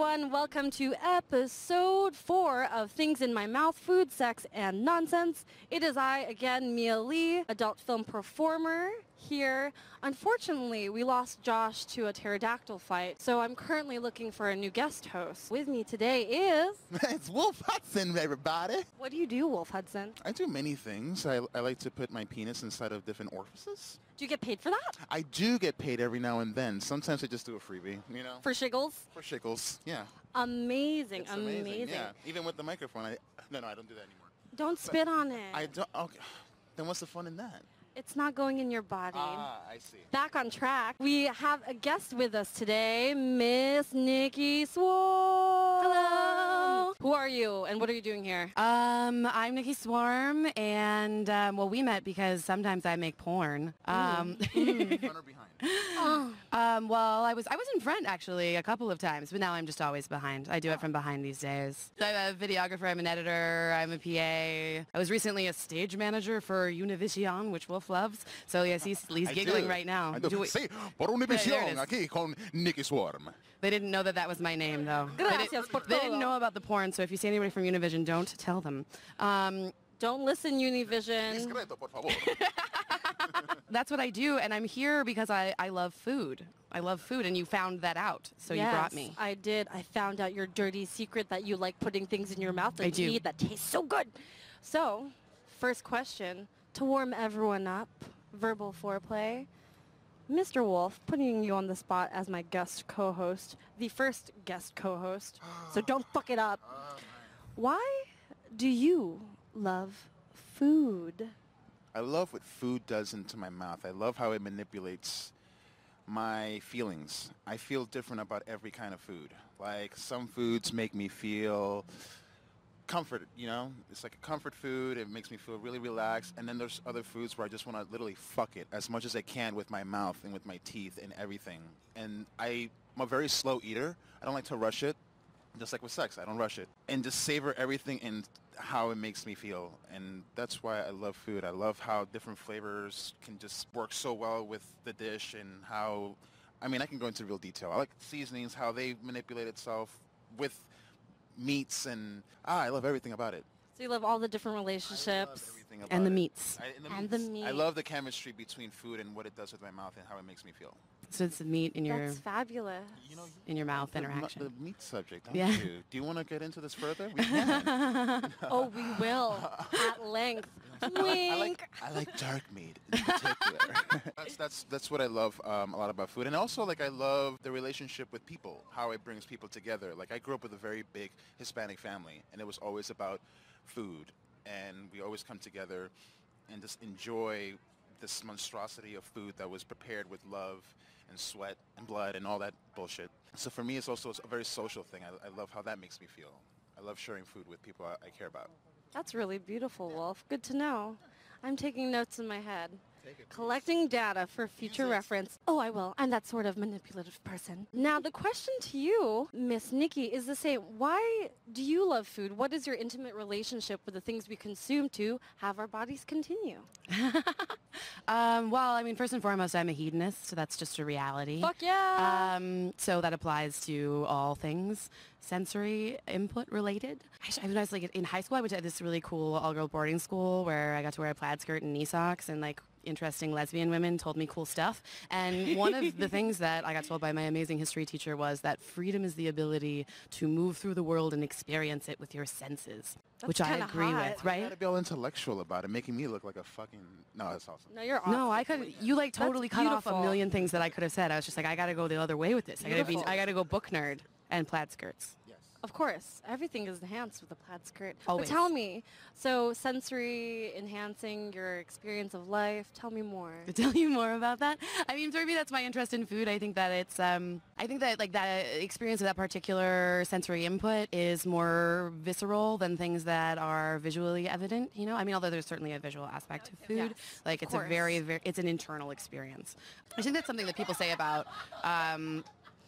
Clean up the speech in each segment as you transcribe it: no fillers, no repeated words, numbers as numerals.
everyone. Welcome to episode 4 of Things in My Mouth, Food, Sex, and Nonsense. It is I, again, Mia Lee, adult film performer here. Unfortunately, we lost Josh to a pterodactyl fight, so I'm currently looking for a new guest host. With me today is... It's Wolf Hudson, everybody. What do you do, Wolf Hudson? I do many things. I like to put my penis inside of different orifices. Do you get paid for that? I do get paid every now and then. Sometimes I just do a freebie, you know? For shiggles? For shiggles, yeah. Amazing, It's amazing. Yeah, even with the microphone. No, I don't do that anymore. Don't spit on it. I don't, okay. Then what's the fun in that? It's not going in your body. Ah, I see. Back on track. We have a guest with us today, Miss Nikki Swarm. Hello. Who are you and what are you doing here? I'm Nikki Swarm, and well, we met because sometimes I make porn. In front or behind? Well, I was in front actually a couple of times, but now I'm just always behind. I do it from behind these days. I'm a videographer. I'm an editor. I'm a PA. I was recently a stage manager for Univision, which Wolf loves. So yes, he's giggling right now. I do. Sí, por Univision, aquí con Nikki Swarm. They didn't know that was my name, though. Gracias por They didn't todo. know about the porn, so if you see anybody from Univision, don't tell them. Don't listen, Univision. Discreto, por favor. That's what I do, and I'm here because I love food. I love food, and you found that out, so you brought me. I did. I found out your dirty secret that you like putting things in your mouth I and do. eat that tastes so good. So, first question, to warm everyone up, verbal foreplay. Mr. Wolf, putting you on the spot as my guest co-host, the first guest co-host, so don't fuck it up. Why do you love food? I love what food does into my mouth. I love how it manipulates my feelings. I feel different about every kind of food. Like some foods make me feel comfort, you know? It's like a comfort food. It makes me feel really relaxed. And then there's other foods where I just want to literally fuck it as much as I can with my mouth and with my teeth and everything. And I'm a very slow eater. I don't like to rush it. Just like with sex, I don't rush it. And just savor everything and how it makes me feel. And that's why I love food. I love how different flavors can just work so well with the dish and how, I mean, I can go into real detail. I like seasonings, how they manipulate itself with meats, and I love everything about it. So you love all the different I love relationships. everything about And the it. meats. And the meats. I love the chemistry between food and what it does with my mouth and how it makes me feel. So it's the meat in your That's fabulous. You know, in your mouth the interaction. meat subject, don't Yeah. you? Do you want to get into this further? We can. Oh, we will at length. Wink. I like dark meat in particular. that's what I love a lot about food. And also, like, I love the relationship with people, how it brings people together. Like, I grew up with a very big Hispanic family, and it was always about food. And we always come together and just enjoy this monstrosity of food that was prepared with love and sweat and blood and all that bullshit. So for me, it's also a very social thing. I love how that makes me feel. I love sharing food with people I care about. That's really beautiful, Wolf. Good to know. I'm taking notes in my head. Take it, please. Collecting data for future Use it. reference. Oh, I will. I'm that sort of manipulative person. Now, the question to you, Miss Nikki, is the same. Why do you love food? What is your intimate relationship with the things we consume to have our bodies continue? Well, I mean, first and foremost, I'm a hedonist, so that's just a reality. Fuck yeah! So that applies to all things sensory input related. I was like in high school, I went to this really cool all-girl boarding school where I got to wear a plaid skirt and knee socks, and like interesting lesbian women told me cool stuff. And one of the things that I got told by my amazing history teacher was that freedom is the ability to move through the world and experience it with your senses, which I kinda agree hot. with, You right? gotta be all intellectual about it, making me look like a fucking... No, that's awesome. No, you're awesome. No, I could. You like totally cut off a beautiful. million things that I could have said. I was just like, I gotta go the other way with this. Beautiful. I gotta go book nerd and plaid skirts. Yes. Of course, everything is enhanced with a plaid skirt. Always. But tell me, so sensory enhancing your experience of life, tell me more. To tell you more about that, I mean, for me, that's my interest in food. I think that it's, I think that like that experience of that particular sensory input is more visceral than things that are visually evident. You know, I mean, although there's certainly a visual aspect to food, Yes, like of it's a course. very, it's an internal experience. I think that's something that people say about.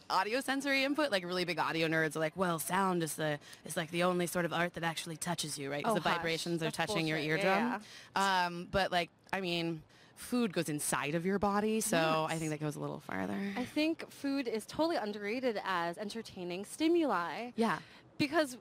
Audio sensory input, like really big audio nerds are like, well, sound is like the only sort of art that actually touches you, right? Because Oh, the hush. vibrations are That's touching your bullshit. eardrum. Yeah, But like, I mean, food goes inside of your body. So I think that goes a little farther. I think food is totally underrated as entertaining stimuli. Yeah. Because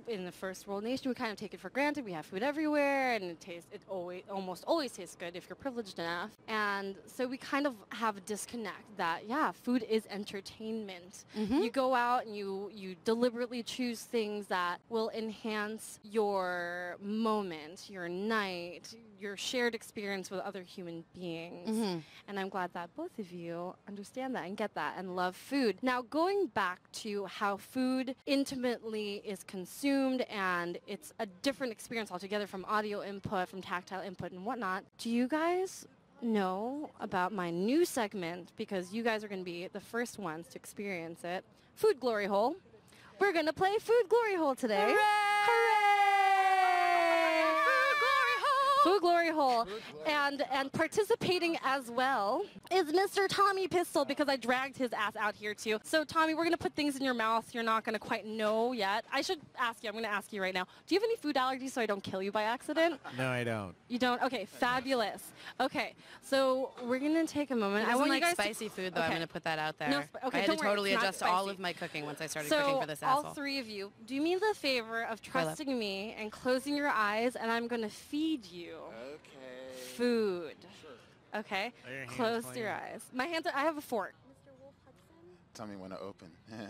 in the first world nation, we kind of take it for granted. We have food everywhere, and it almost always tastes good if you're privileged enough. And so we kind of have a disconnect that, yeah, food is entertainment. You go out and you deliberately choose things that will enhance your moment, your night, your shared experience with other human beings. And I'm glad that both of you understand that and get that and love food. Now, going back to how food intimately is consumed, and it's a different experience altogether from audio input, from tactile input and whatnot. Do you guys know about my new segment? Because you guys are going to be the first ones to experience it. Food Glory Hole. We're going to play Food Glory Hole today. Hooray! Hooray! Food Glory Hole. Food Glory. And participating as well is Mr. Tommy Pistol, because I dragged his ass out here too. So Tommy, we're going to put things in your mouth you're not going to quite know yet. I should ask you. I'm going to ask you right now. Do you have any food allergies so I don't kill you by accident? No, I don't. You don't? Okay, fabulous. Okay, so we're going to take a moment. I want like you guys spicy food, though. Okay. I'm going to put that out there. No, okay, I had don't to worry, totally it's not adjust all spicy. of my cooking once I started So cooking for this all asshole. three of you, do me the favor of trusting me and closing your eyes, and I'm going to feed you Okay. food. Sure. Okay? Are your hands Close clean? your eyes. My hands are, I have a fork. Mr. Wolf Hudson? Tell me when to open. Hey,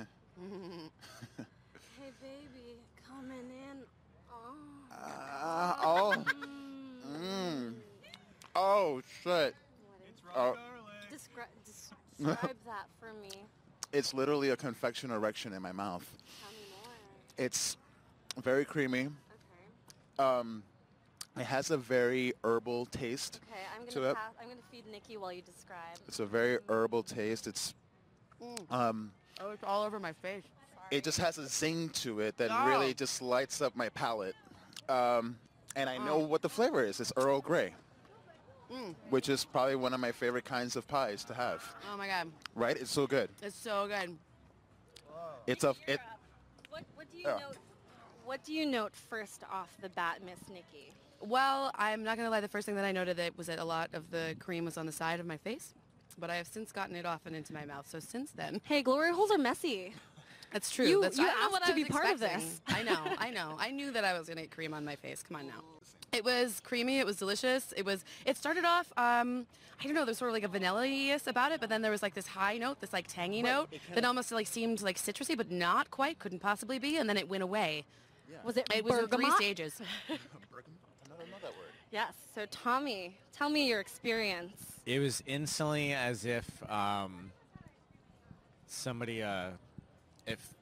baby, coming in. Oh. Oh, shit. Oh. Describe that for me. It's literally a confection erection in my mouth. Tell me more. It's very creamy. Okay. It has a very herbal taste. Okay, to it. I'm gonna feed Nikki while you describe. It's a very herbal taste. It's Oh, it's all over my face. it just has a zing to it that Oh. really just lights up my palate. And I know what the flavor is. It's Earl Grey, which is probably one of my favorite kinds of pies to have. Oh my God, Right? It's so good. it's so good. What do you Yeah. note? What do you note first off the bat, Miss Nikki? Well, I'm not gonna lie. The first thing that I noted that was that a lot of the cream was on the side of my face, but I have since gotten it off and into my mouth. So since then, Hey, glory holes are messy. that's true. You- That's you I don't know asked what to I be was part of expecting. this. I know. I knew that I was gonna get cream on my face. Come on now. It was creamy. It was delicious. It started off. I don't know. There's sort of like a vanilla-ness about it, but then there was like this high note, this like tangy note that almost like seemed like citrusy, but not quite. Couldn't possibly be. And then it went away. Was it It was in 3 bergamot? stages. I don't know that word. Yes. So Tommy, tell me your experience. It was instantly as if somebody, if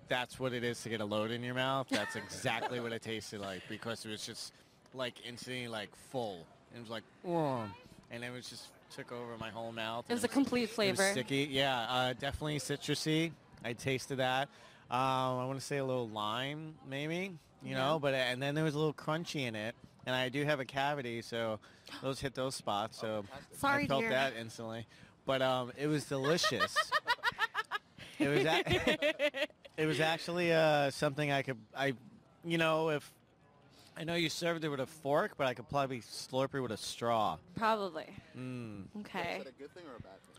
that's what it is to get a load in your mouth, that's exactly what it tasted like, because it was just like instantly like full. It was like, and it was just took over my whole mouth. It was a complete It flavor. was sticky. Yeah, definitely citrusy. I tasted that. I want to say a little lime, maybe, you know, but and then there was a little crunchy in it. And I do have a cavity, so those hit those spots. So Sorry, I felt dear. that instantly. But it was delicious. it was it was actually something if I know you served it with a fork, but I could probably slurp it with a straw. Probably. Is Okay. that a good thing or a bad thing?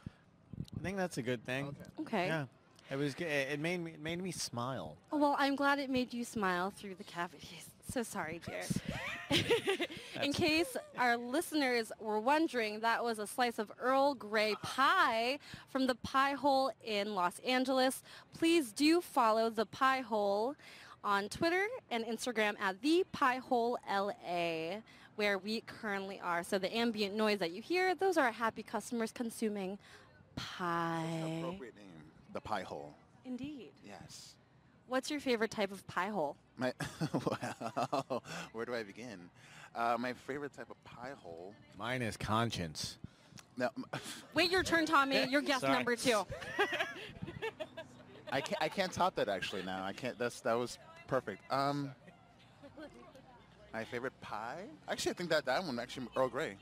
I think that's a good thing. Okay. Yeah. It was good. It made me smile. Oh, well, I'm glad it made you smile through the cavities. So sorry, dear. In case our listeners were wondering, that was a slice of Earl Grey pie from the Pie Hole in Los Angeles. Please do follow the Pie Hole on Twitter and Instagram at the Pie Hole LA, where we currently are. So the ambient noise that you hear, those are our happy customers consuming pie. Appropriate name. The Pie Hole. Indeed. Yes. What's your favorite type of pie hole? Well, where do I begin? My favorite type of pie hole. Mine is conscience. Now, Wait your turn, Tommy. You're guest Sorry. number 2. I can't top that actually. Now I can't. That was perfect. My favorite pie. Actually, I think that one actually Earl Grey.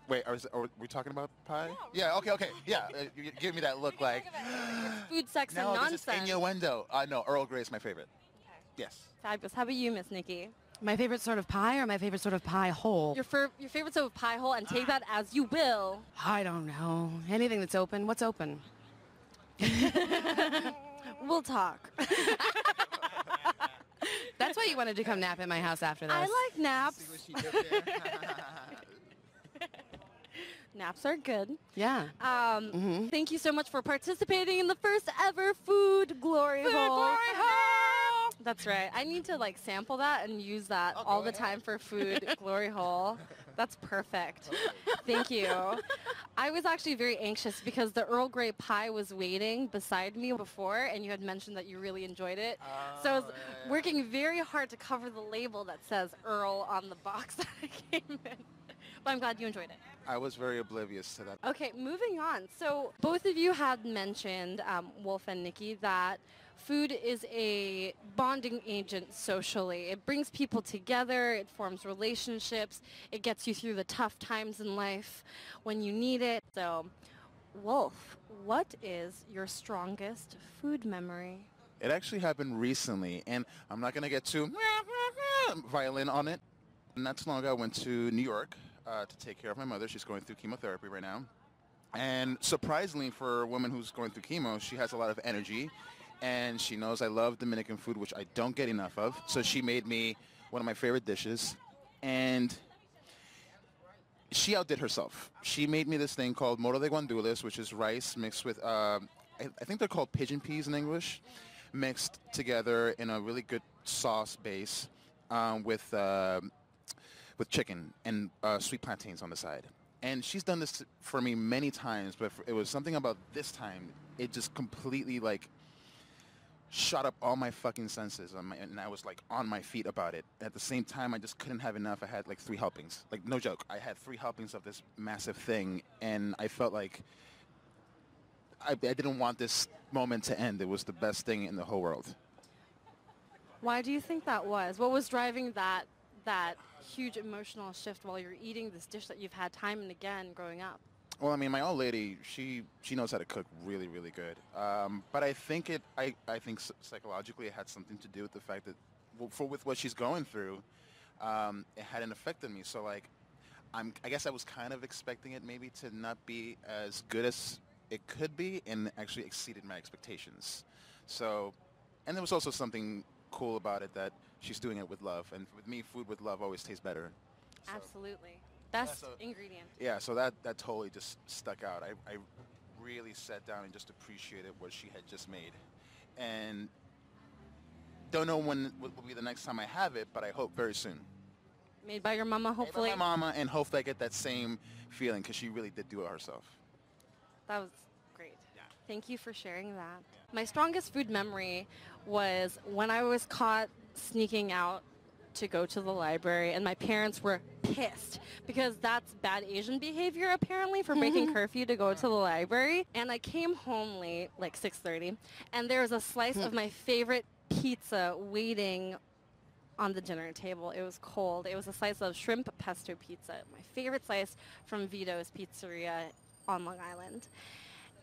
Wait, are we talking about pie? Yeah. Okay. Yeah. You give me that look like. Food, sex, and No, this nonsense. is innuendo. No, Earl Grey is my favorite. Okay. Yes. Fabulous. How about you, Miss Nikki? My favorite sort of pie or my favorite sort of pie hole? Your favorite sort of pie hole, and take that as you will. I don't know. Anything that's open. What's open? We'll talk. That's why you wanted to come nap at my house after this. I like naps. See what she did there? Naps are good. Yeah. Thank you so much for participating in the first ever Food Glory Hole. That's right. I need to like sample that and use that all the time for Food Glory Hole. That's perfect. Thank you. I was actually very anxious because the Earl Grey pie was waiting beside me before, and you had mentioned that you really enjoyed it. So I was working very hard to cover the label that says Earl on the box that I came in. But I'm glad you enjoyed it. I was very oblivious to that. Okay, moving on. So both of you had mentioned, Wolf and Nikki, that food is a bonding agent socially. It brings people together, it forms relationships, it gets you through the tough times in life when you need it. So, Wolf, what is your strongest food memory? It actually happened recently, and I'm not going to get too violent on it. Not too long ago, I went to New York to take care of my mother. She's going through chemotherapy right now. And surprisingly, for a woman who's going through chemo, she has a lot of energy. And she knows I love Dominican food, which I don't get enough of. So she made me one of my favorite dishes. And she outdid herself. She made me this thing called moro de guandules, which is rice mixed with, I think they're called pigeon peas in English, mixed together in a really good sauce base with chicken and sweet plantains on the side. And she's done this for me many times, but it was something about this time. It just completely like shot up all my fucking senses, and I was like on my feet about it. At the same time, I just couldn't have enough. I had like 3 helpings. Like, no joke. I had 3 helpings of this massive thing, and I felt like I didn't want this moment to end. It was the best thing in the whole world. Why do you think that was? What was driving that huge emotional shift while you're eating this dish that you've had time and again growing up? Well, I mean, my old lady, she knows how to cook really, really good. But I think I think psychologically it had something to do with the fact that, with what she's going through, it had an effect on me. So like, I guess I was kind of expecting it maybe to not be as good as it could be, and actually exceeded my expectations. So, and there was also something cool about it that she's doing it with love, and with me, food with love always tastes better. So. Absolutely. Best ingredient. Yeah, so that totally just stuck out. I really sat down and just appreciated what she had just made. And don't know when will be the next time I have it, but I hope very soon. Made by your mama, hopefully. Made by my mama, and hopefully I get that same feeling, because she really did do it herself. That was great. Yeah. Thank you for sharing that. Yeah. My strongest food memory was when I was caught sneaking out to go to the library, and my parents were pissed because that's bad Asian behavior apparently for breaking curfew to go to the library. And I came home late, like 6:30, and there was a slice of my favorite pizza waiting on the dinner table. It was cold. It was a slice of shrimp pesto pizza, my favorite slice from Vito's Pizzeria on Long Island.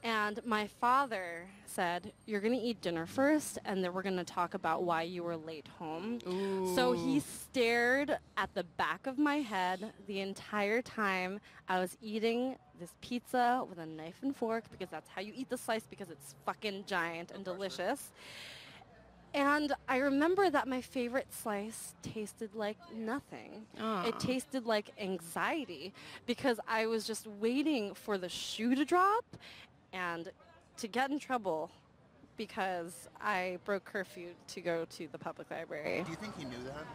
And my father said, "You're going to eat dinner first, and then we're going to talk about why you were late home." Ooh. So he stared at the back of my head the entire time I was eating this pizza with a knife and fork, because that's how you eat the slice, because it's fucking giant and delicious. And I remember that my favorite slice tasted like nothing. Aww. It tasted like anxiety, because I was just waiting for the shoe to drop and to get in trouble because I broke curfew to go to the public library. Do you think he knew that?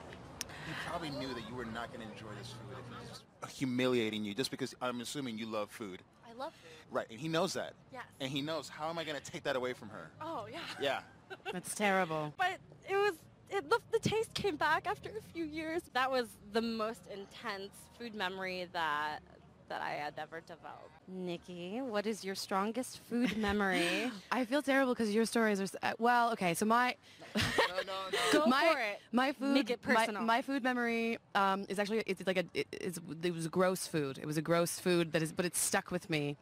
He probably knew that you were not going to enjoy this food if he was just humiliating you, just because I'm assuming you love food. I love food. Right, and he knows that. Yes. And he knows, how am I going to take that away from her? Oh, yeah. Yeah. That's terrible. But the taste came back after a few years. That was the most intense food memory that I had ever developed. Nikki, what is your strongest food memory? I feel terrible because your stories are well. Okay, so my No. Go for it. My food. Make it personal. My food memory is actually it was gross food. It was a gross food but it stuck with me.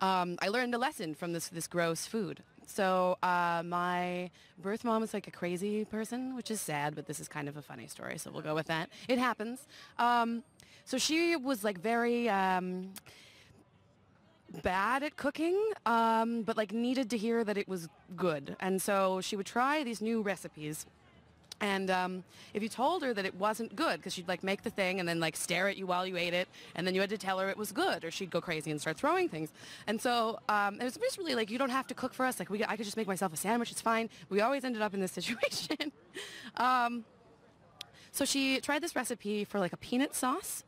I learned a lesson from this gross food. So my birth mom is like a crazy person, which is sad, but this is kind of a funny story, so we'll go with that. It happens. So she was like very bad at cooking, but like needed to hear that it was good. And so she would try these new recipes. And if you told her that it wasn't good, because she'd like make the thing and then like stare at you while you ate it, and then you had to tell her it was good, or she'd go crazy and start throwing things. And so it was just really like, you don't have to cook for us. Like I could just make myself a sandwich. It's fine. We always ended up in this situation. So she tried this recipe for like a peanut sauce,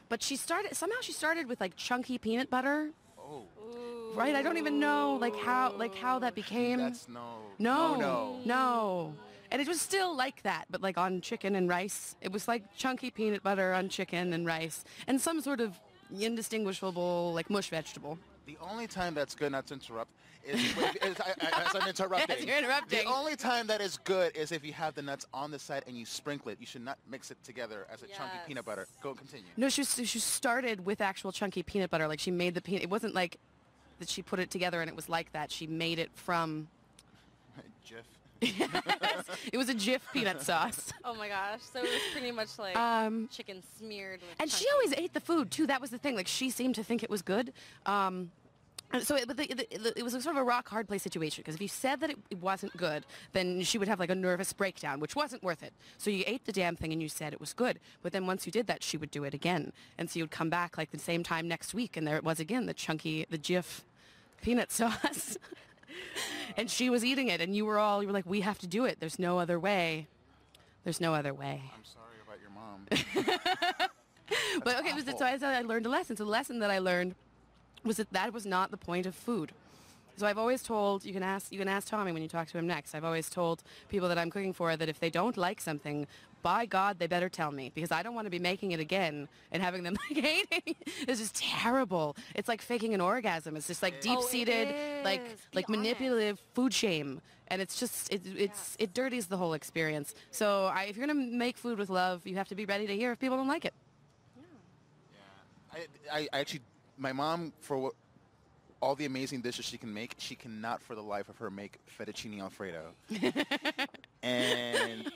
but somehow she started with like chunky peanut butter. Oh. Right? I don't even know like how that became. That's No. And it was still like that, but like on chicken and rice. It was like chunky peanut butter on chicken and rice and some sort of indistinguishable like mush vegetable. The only time that's good, not to interrupt, is as I'm interrupting. Yes, you're interrupting. The only time that is good is if you have the nuts on the side and you sprinkle it. You should not mix it together as a chunky peanut butter. Go continue. No, she started with actual chunky peanut butter. Like she made the peanut. It wasn't like that she put it together and it was like that. She made it from Jif. Yes, it was a Jif peanut sauce. Oh my gosh. So it was pretty much like chicken smeared with And she chunky. always ate the food too. That was the thing. Like she seemed to think it was good. So it was a sort of a rock hard play situation, because if you said that it wasn't good, then she would have like a nervous breakdown, which wasn't worth it. So you ate the damn thing and you said it was good. But then once you did that, she would do it again. And so you would come back like the same time next week, and there it was again, the Jif peanut sauce. And she was eating it, and you were like, we have to do it. There's no other way. There's no other way. I'm sorry about your mom. But okay, so I learned a lesson. So the lesson that I learned was that was not the point of food. So I've always told, you can ask Tommy when you talk to him next. I've always told people that I'm cooking for that if they don't like something, by God, they better tell me, because I don't want to be making it again and having them like hating. It's just terrible. It's like faking an orgasm. It's just like deep-seated, like manipulative food shame. And it's just, it dirties the whole experience. So if you're going to make food with love, you have to be ready to hear if people don't like it. Yeah. I actually, my mom, for all the amazing dishes she can make, she cannot for the life of her make fettuccine Alfredo. And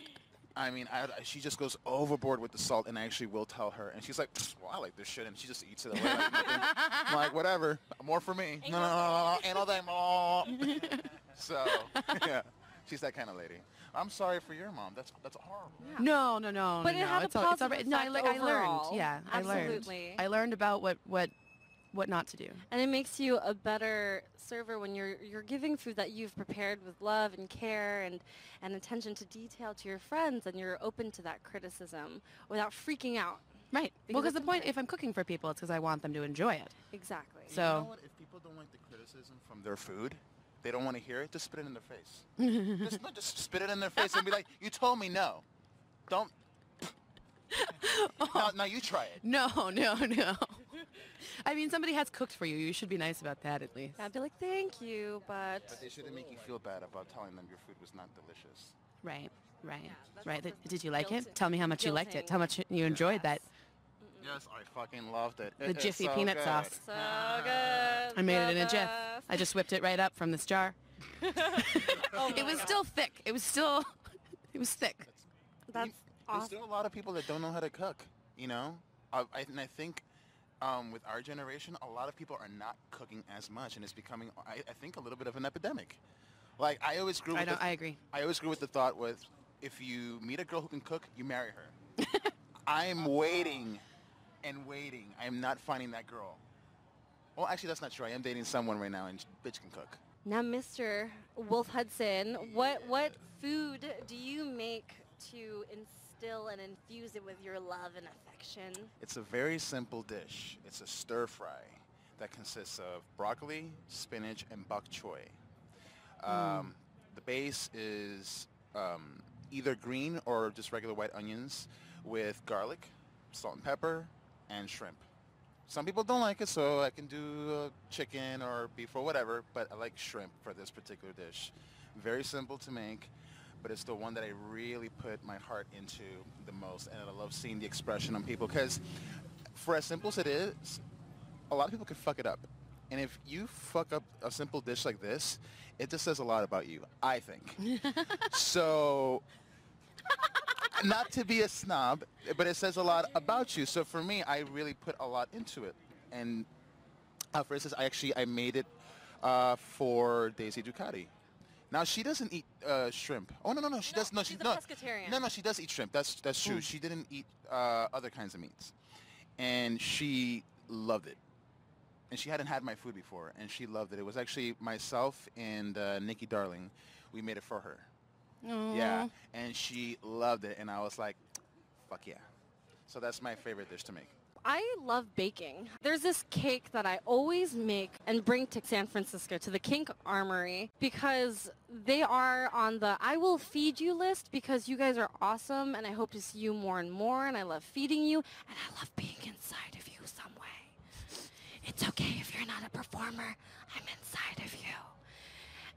I mean, she just goes overboard with the salt, and I actually will tell her. And she's like, well, I like this shit. And she just eats it away like nothing. I'm like, whatever. More for me. No. Ain't all that more. So, yeah. She's that kind of lady. I'm sorry for your mom. That's horrible. Yeah. No. But it had a positive effect I learned. overall. Yeah, Absolutely. I learned about what not to do. And it makes you a better server when you're giving food that you've prepared with love and care and attention to detail to your friends, and you're open to that criticism without freaking out. Right. Well, because the it's point, important. if I'm cooking for people, it's because I want them to enjoy it. Exactly. So, you know what? If people don't like the criticism from their food, they don't want to hear it, just spit it in their face. just spit it in their face and be like, you told me no. Don't. Now you try it. No. I mean, somebody has cooked for you. You should be nice about that at least. I'd be like, thank you, but But they shouldn't make you feel bad about telling them your food was not delicious. Right. that's Right. the Did you like it? guilting- Tell me how much you liked it. guilting. How much you enjoyed that. Yes, I fucking loved it. The It's Jiffy so peanut good. sauce. so good. I made it in a The jiff. best. I just whipped it right up from this jar. Oh It my was God. still thick. It was thick. That's There's awesome. still a lot of people that don't know how to cook, you know? And I think with our generation, a lot of people are not cooking as much, and it's becoming, I think, a little bit of an epidemic. Like, I always grew with I agree. I always grew with the thought with, if you meet a girl who can cook, you marry her. I'm waiting and waiting. I am not finding that girl. Well, actually, that's not true. I am dating someone right now, and bitch can cook. Now, Mr. Wolf Hudson, what food do you make to instill and infuse it with your love and affection? It's a very simple dish. It's a stir fry that consists of broccoli, spinach, and bok choy. The base is either green or just regular white onions with garlic, salt and pepper, and shrimp. Some people don't like it, so I can do chicken or beef or whatever, but I like shrimp for this particular dish. Very simple to make, but it's the one that I really put my heart into the most, and I love seeing the expression on people, because for as simple as it is, a lot of people can fuck it up. And if you fuck up a simple dish like this, it just says a lot about you, I think. So, not to be a snob, but it says a lot about you. So for me, I really put a lot into it. And for instance, I made it for Daisy Ducati. Now she doesn't eat shrimp. Oh no, she does. No, she's a no, pescatarian. no, she does eat shrimp. That's true. She didn't eat other kinds of meats, and she loved it. And she hadn't had my food before, and she loved it. It was actually myself and Nikki Darling. We made it for her. Aww. Yeah, and she loved it, and I was like, fuck yeah. So that's my favorite dish to make. I love baking. There's this cake that I always make and bring to San Francisco, to the Kink Armory, because they are on the I will feed you list because you guys are awesome and I hope to see you more and more, and I love feeding you, and I love being inside of you some way. It's okay if you're not a performer. I'm inside of you.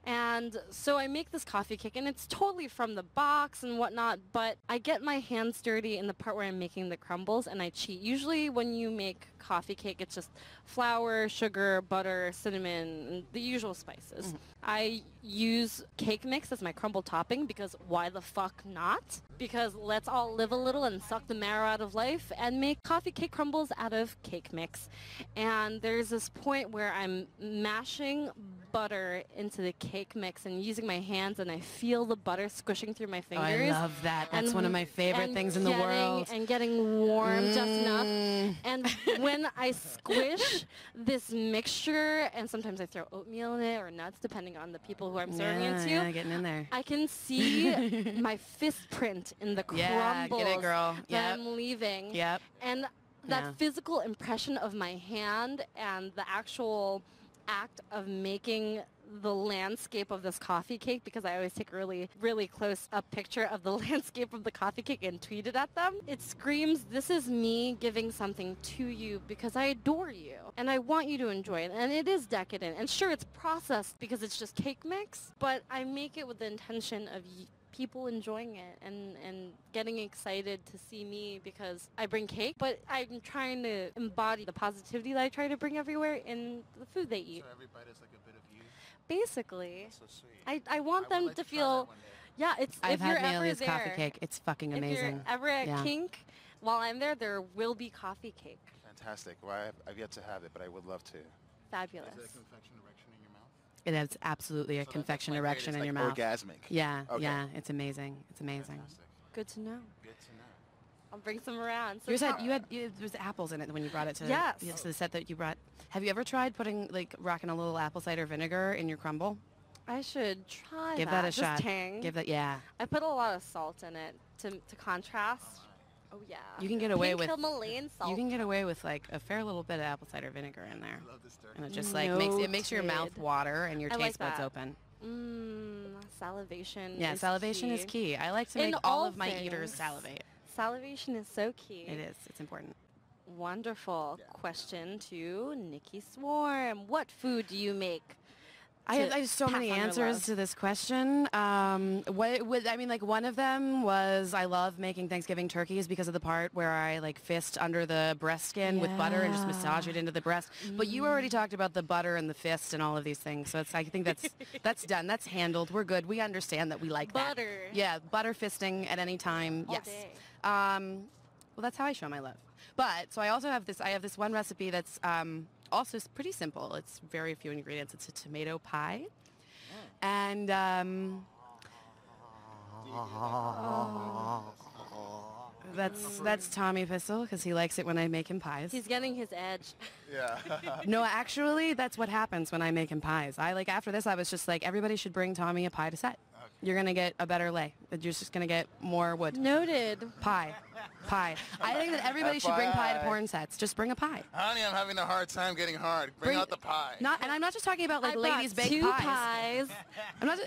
And so I make this coffee cake, and it's totally from the box and whatnot, but I get my hands dirty in the part where I'm making the crumbles, and I cheat. Usually when you make coffee cake, it's just flour, sugar, butter, cinnamon, and the usual spices. Mm-hmm. I use cake mix as my crumble topping because why the fuck not? Because let's all live a little and suck the marrow out of life and make coffee cake crumbles out of cake mix. And there's this point where I'm mashing butter into the cake mix and using my hands, and I feel the butter squishing through my fingers. Oh, I love that. That's one of my favorite things in the world. And getting warm just enough. And when I squish this mixture, and sometimes I throw oatmeal in it or nuts, depending on the people who I'm serving it to. Yeah, getting in there. I can see my fist print in the crumbles get it, girl. that I'm leaving. Yep. And that physical impression of my hand and the actual act of making the landscape of this coffee cake, because I always take a really, really close up picture of the landscape of the coffee cake and tweet it at them. It screams, this is me giving something to you because I adore you and I want you to enjoy it. And it is decadent. And sure, it's processed because it's just cake mix, but I make it with the intention of people enjoying it and getting excited to see me because I bring cake, but I'm trying to embody the positivity that I try to bring everywhere in the food they eat. So every bite is like a bit of you? Basically. That's so sweet. I want them like to try feel, that one day. yeah, it's, I've if had you're ever Melia's there, coffee cake. It's fucking amazing. If you're ever at Kink, while I'm there will be coffee cake. Fantastic. Well, I've yet to have it, but I would love to. Fabulous. Is it a confection erection in your mouth? It is absolutely a confection erection in your mouth. Orgasmic. Yeah, Okay. yeah, it's amazing. It's amazing. Fantastic. Good to know. Good to know. I'll bring some around. So You said there was apples in it when you brought it to, Yes. to the set that you brought. Have you ever tried putting, rocking a little apple cider vinegar in your crumble? I should try Give that a Just shot. Tang. Give that, yeah. I put a lot of salt in it to contrast. Oh yeah. You can get away Pink with Himalayan salt. You can get away with a fair little bit of apple cider vinegar in there, I love this turkey. and it just makes your mouth Noted. water and your I like taste buds that. open. Salivation. Yeah, is salivation key. is key. I like to In make all all of my things. eaters salivate. Salivation is so key. It is. It's important. Wonderful. Question to Nikki Swarm. What food do you make? I have so pass many on your answers love? to this question. One of them was I love making Thanksgiving turkeys because of the part where I fist under the breast skin with butter and just massage it into the breast. But you already talked about the butter and the fist and all of these things, so I think that's done. That's handled. We're good. We understand that we like that. Butter. Yeah, butter fisting at any time. All yes. day. Well, that's how I show my love. But so I also have this. I have this one recipe that's also pretty simple. It's very few ingredients. It's a tomato pie, and that's Tommy Pistol because he likes it when I make him pies. He's getting his edge. Yeah. No, actually, that's what happens when I make him pies. After this, I was just like, everybody should bring Tommy a pie to set. You're gonna get a better lay. You're just gonna get more wood. Noted. Pie. I think that everybody should bring pie to porn sets. Just bring a pie. Honey, I'm having a hard time getting hard. Bring out the pie. And I'm not just talking about I ladies brought bake 2 pies. pies. I'm not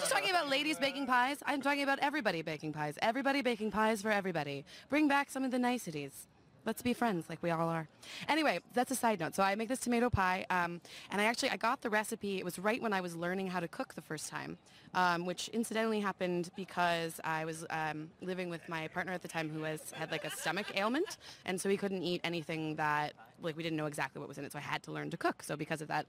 just talking about ladies baking pies. I'm talking about everybody baking pies. Everybody baking pies for everybody. Bring back some of the niceties. Let's be friends like we all are. Anyway, that's a side note. So I make this tomato pie, and I got the recipe. It was right when I was learning how to cook the first time, which incidentally happened because I was living with my partner at the time who had like a stomach ailment, and so he couldn't eat anything that, like, we didn't know exactly what was in it, so I had to learn to cook. So because of that,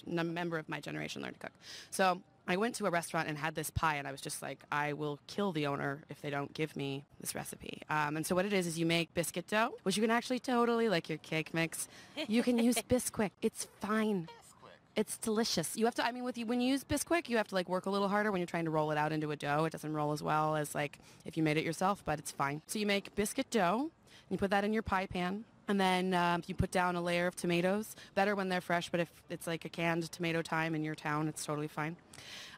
member of my generation learned to cook. So I went to a restaurant and had this pie, and I was just like, I will kill the owner if they don't give me this recipe. And so what it is you make biscuit dough, which you can actually totally, like your cake mix, you can use Bisquick. It's fine. It's delicious. You have to, when you use Bisquick, you have to like work a little harder when you're trying to roll it out into a dough. It doesn't roll as well as like if you made it yourself, but it's fine. So you make biscuit dough, and you put that in your pie pan. And then you put down a layer of tomatoes. Better when they're fresh, but if it's like a canned tomato time in your town, it's totally fine.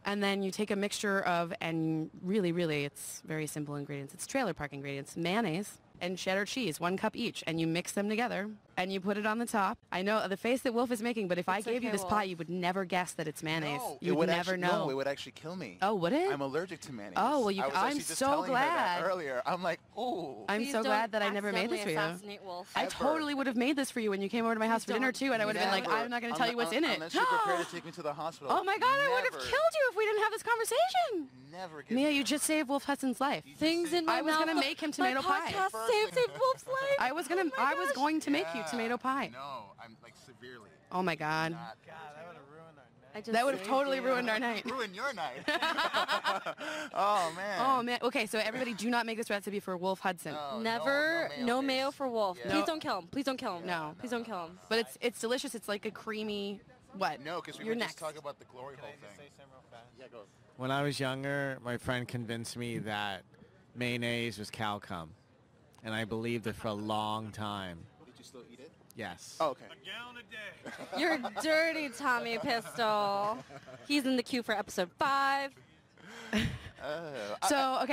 And then you take a mixture of, and really, it's very simple ingredients. It's trailer park ingredients. Mayonnaise and cheddar cheese, 1 cup each. And you mix them together, and you put it on the top. I know the face that Wolf is making, but if I gave you this pie, you would never guess that it's mayonnaise. No, you would never know. No, it would actually kill me. Oh, would it? I'm allergic to mayonnaise. Oh, well, I'm so glad. Earlier, I'm like, oh. I'm so glad that I never made this for you. Wolf. I totally would have made this for you when you came over to my house for dinner too, and I would have been like, I'm not going to tell you what's in it. Unless you're prepared to take me to the hospital. Oh my God, I would have killed you if we didn't have this conversation. Never. Mia, you just saved Wolf Hudson's life. Things in my I was mouth. going to make him tomato pie. My podcast saved Wolf's life. I was going to make you tomato pie. No, I'm like severely. Oh my God. God, that would have ruined our night. That would have totally ruined our night. Ruin your night. Oh man. Oh man. Okay, so everybody, do not make this recipe for Wolf Hudson. No, Never, no mayo for Wolf. Yeah. Please don't kill him. Please don't kill him. No. Please don't kill him. But it's delicious. It's like a creamy what? No, because we You're were just next. talking about the glory hole Can I just thing. say something real fast? Yeah, go. When I was younger, my friend convinced me that mayonnaise was cow cum, and I believed it for a long time. Did you still eat it? Yes. Oh, okay. You're dirty, Tommy Pistol. He's in the queue for episode 5. So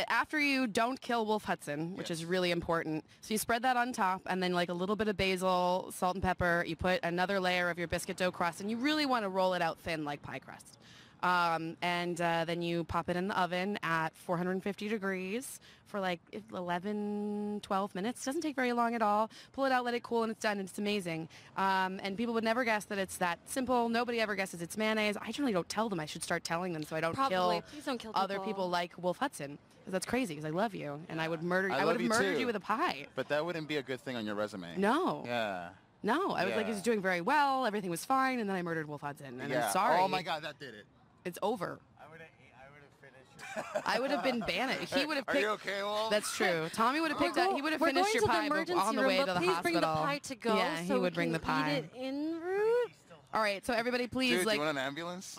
after you don't kill Wolf Hudson, which is really important, so you spread that on top, and then like a little bit of basil, salt and pepper. You put another layer of your biscuit dough crust, and you really want to roll it out thin like pie crust. Then you pop it in the oven at 450 degrees for like 11, 12 minutes. Doesn't take very long at all. Pull it out, let it cool, and it's done. And it's amazing. And people would never guess that it's that simple. Nobody ever guesses it's mayonnaise. I generally don't tell them. I should start telling them so I don't Probably. Please don't kill other people like Wolf Hudson. Because that's crazy, because I love you, and I would murder you. I would have murdered you with a pie. But that wouldn't be a good thing on your resume. No. Yeah. No, I was like, he was doing very well. Everything was fine, and then I murdered Wolf Hudson. And I'm sorry. Oh my God, that did it. It's over. I would have finished it. I would have been banned. He would have picked. Are you okay, Wolf? That's true. Tommy would have picked up. He would have finished your pie on the way to the please hospital. bring the pie to go. Yeah, so he would bring the pie. Eat it en route. All right, so everybody, please, Dude, do you want an ambulance?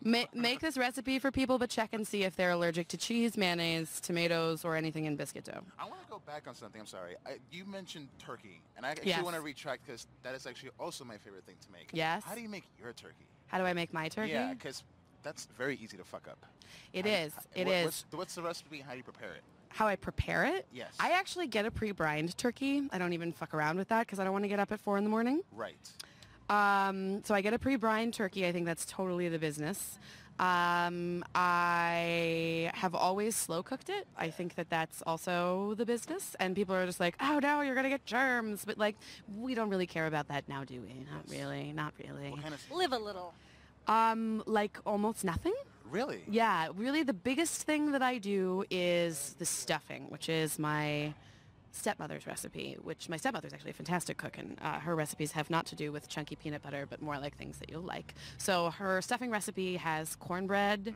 make this recipe for people, but check and see if they're allergic to cheese, mayonnaise, tomatoes, or anything in biscuit dough. I want to go back on something. I'm sorry. You mentioned turkey, and I actually want to retract because that is actually also my favorite thing to make. Yes. How do you make your turkey? How do I make my turkey? Yeah, because that's very easy to fuck up. It is. It is. What's the recipe? How do you prepare it? How I prepare it? Yes. I actually get a pre-brined turkey. I don't even fuck around with that because I don't want to get up at 4 in the morning. Right. So I get a pre-brined turkey. I think that's totally the business. I have always slow cooked it. I think that that's also the business. And people are just like, oh no, you're going to get germs. But like, we don't really care about that now, do we? Not really. Not really. What kind of Live a little. Like almost nothing. Really? Yeah, really the biggest thing that I do is the stuffing, which is my stepmother's recipe, which my stepmother's actually a fantastic cook, and her recipes have not to do with chunky peanut butter, but more like things that you'll like. So her stuffing recipe has cornbread,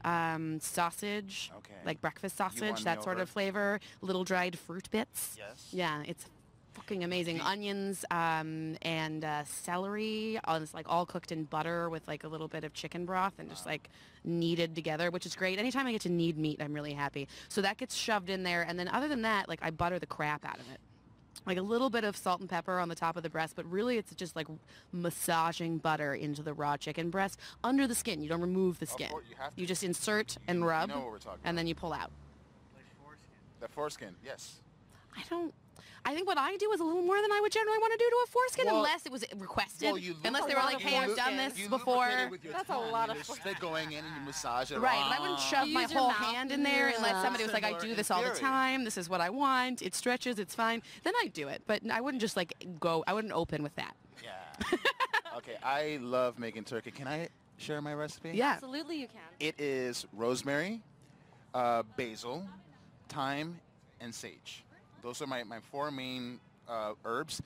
sausage, like breakfast sausage, that sort of flavor, little dried fruit bits. Yes. Yeah, it's fucking amazing. Onions and celery, it's like all cooked in butter with like a little bit of chicken broth and just like kneaded together, which is great. Anytime I get to knead meat, I'm really happy. So that gets shoved in there, and then other than that, like I butter the crap out of it. Like a little bit of salt and pepper on the top of the breast, but really it's just like massaging butter into the raw chicken breast under the skin. You don't remove the skin. Course, you just insert and rub, know what we're talking and then about. you pull out. Like foreskin. The foreskin, yes. I think what I do is a little more than I would generally want to do to a foreskin, Well, unless it was requested. well, unless they were like, "Hey, I've done this before." That's a lot of There's spit going in and you massage it. Right, but I wouldn't shove my Use your whole mouth. hand in there unless somebody was like, "I Similar do in this all the theory. time. This is what I want. It stretches. It's fine." Then I'd do it, but I wouldn't just like go. I wouldn't open with that. Yeah. Okay, I love making turkey. Can I share my recipe? Yeah. Absolutely, you can. It is rosemary, basil, thyme, and sage. Those are my 4 main herbs.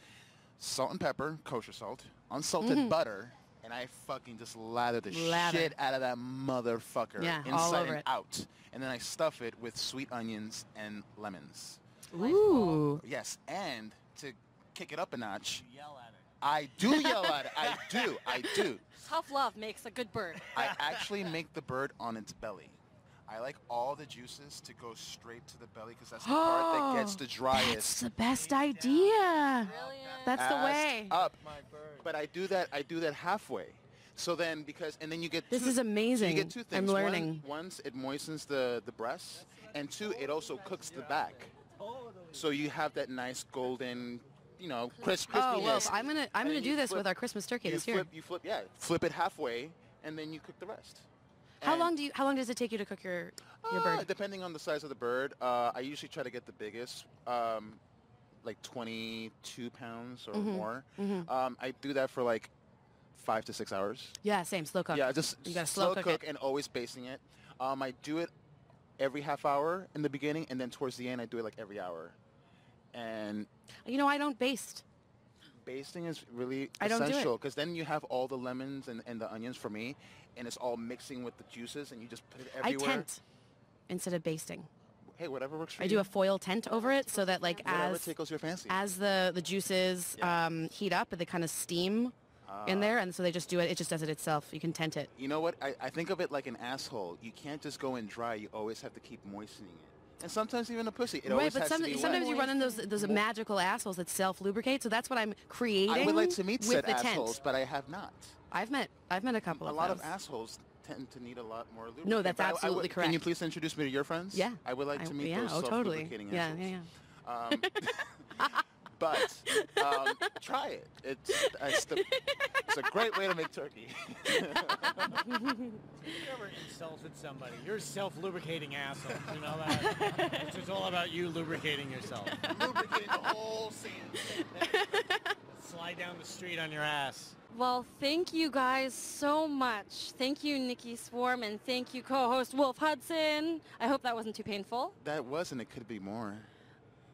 Salt and pepper, kosher salt, unsalted butter, and I fucking just lather the shit out of that motherfucker all inside over and it. out. And then I stuff it with sweet onions and lemons. Ooh. Yes, and to kick it up a notch, Yell at it. I do yell at it. I do. Tough love makes a good bird. I actually make the bird on its belly. I like all the juices to go straight to the belly because that's the part that gets the That's driest. the best idea. Brilliant. That's the Ass way. up. My bird. But I do that halfway. So then and then you get This two, is amazing. So you get 2 things. I'm learning. Once it moistens the breasts, and 2, it also cooks the back. So you have that nice golden, crispiness. Oh well, I'm gonna And then do you this flip- with our Christmas turkey You this year. flip it halfway, and then you cook the rest. How And, long does it take you to cook your bird? Depending on the size of the bird, I usually try to get the biggest, like 22 pounds or more. I do that for like 5 to 6 hours. Yeah, same slow cook. Yeah, just You gotta slow cook it. and always basting it. I do it every half hour in the beginning, and then towards the end, I do it like every hour. And I don't baste. basting is really I don't do it. essential because then you have all the lemons and the onions for me, and it's all mixing with the juices, and you just put it everywhere. I tent instead of basting. Hey, whatever works for I you. do a foil tent over it so that like Whatever tickles your fancy. as the juices heat up, they kind of steam in there, and so they just do it. It just does it itself. You can tent it. You know what? I think of it like an asshole. You can't just go in dry. You always have to keep moistening it. And sometimes even a pussy. It Right, always but has to be sometimes wet. you run in those magical assholes that self-lubricate. So that's what I'm creating. I would like to meet with said the assholes, tent. but I have not. I've met a couple A of lot those. of assholes tend to need a lot more lubricant. No, that's But absolutely correct. Can you please introduce me to your friends? Yeah. I would like to meet yeah, those oh, totally. self-lubricating Yeah, assholes. yeah. But try it. It's a great way to make turkey. If you ever insulted somebody, you're a self-lubricating asshole. You know that? It's just all about you lubricating yourself. Lubricating the whole scene. Slide down the street on your ass. Well, thank you guys so much. Thank you, Nikki Swarm, and thank you, co-host Wolf Hudson. I hope that wasn't too painful. That wasn't. It could be more.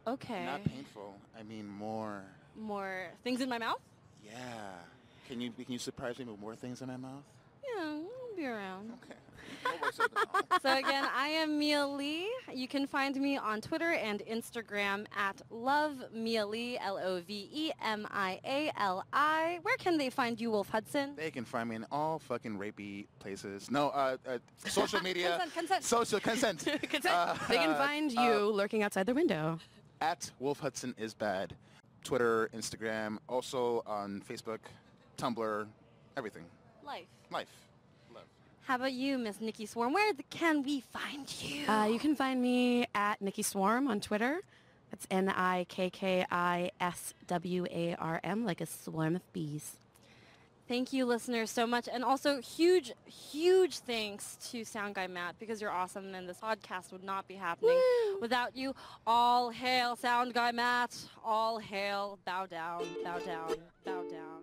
Okay. Not painful. I mean more. More things in my mouth? Yeah. Can you surprise me with more things in my mouth? Yeah, I'll be around. Okay. Always said that. So again, I am Mia Lee. You can find me on Twitter and Instagram at LoveMiaLi, LoveMiaLi. Where can they find you, Wolf Hudson? They can find me in all fucking rapey places. No, social media. Consent. Social consent. Consent. They can find you lurking outside their window. At Wolf Hudson is bad. Twitter, Instagram, also on Facebook, Tumblr, everything. Life. Life. Love. How about you, Miss Nikki Swarm? Where can we find you? You can find me at Nikki Swarm on Twitter. That's NIKKISWARM, like a swarm of bees. Thank you, listeners, so much. And also, huge, huge thanks to Sound Guy Matt, because you're awesome, and this podcast would not be happening without you. All hail Sound Guy Matt. All hail. Bow down, bow down, bow down.